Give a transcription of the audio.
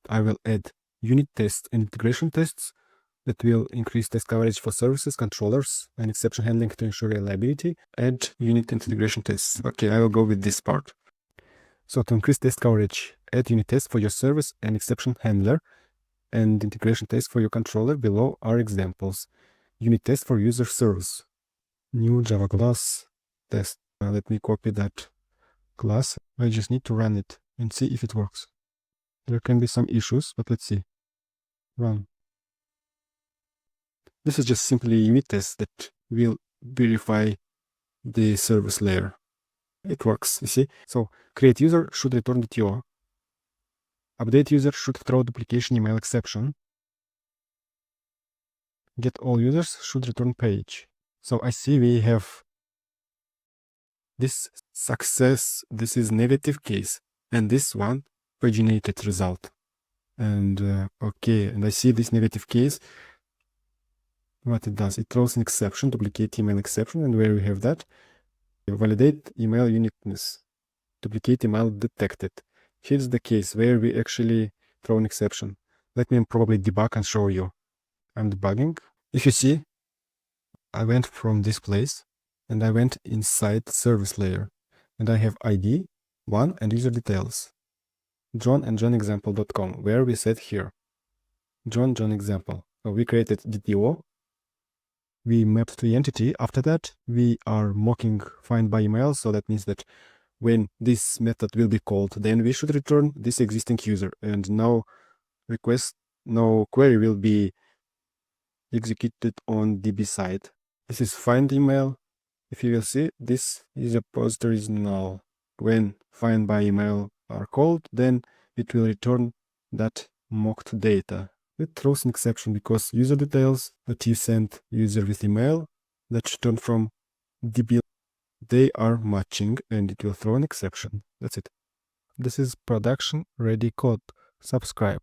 I will add unit tests and integration tests that will increase test coverage for services, controllers, and exception handling to ensure reliability. Add unit and integration tests. Okay, I will go with this part. So to increase test coverage, add unit tests for your service and exception handler, and integration tests for your controller. Below are examples. Unit test for user service. New Java class test. Let me copy that class. I just need to run it and see if it works. There can be some issues, but let's see. Run. This is just simply a unit test that will verify the service layer. It works, you see? So create user should return the TO. Update user should throw duplication email exception. Get all users should return page. So I see we have this success, this is negative case, and this one paginated result. And okay, and I see this negative case. What it does, it throws an exception, duplicate email exception, and where we have that, validate email uniqueness, duplicate email detected. Here's the case where we actually throw an exception. Let me probably debug and show you. I'm debugging. If you see, I went from this place and I went inside service layer, and I have ID 1 and user details. John and johnexample.com, where we set here John example. So we created DTO. We mapped to the entity. After that, we are mocking find by email. So that means that when this method will be called, then we should return this existing user, and no query will be executed on DB side. This is find email. If you will see, this is repository is null. When find by email are called, then it will return that mocked data. It throws an exception because user details that you sent user with email that returned from DB, they are matching, and it will throw an exception. That's it. This is production ready code. Subscribe.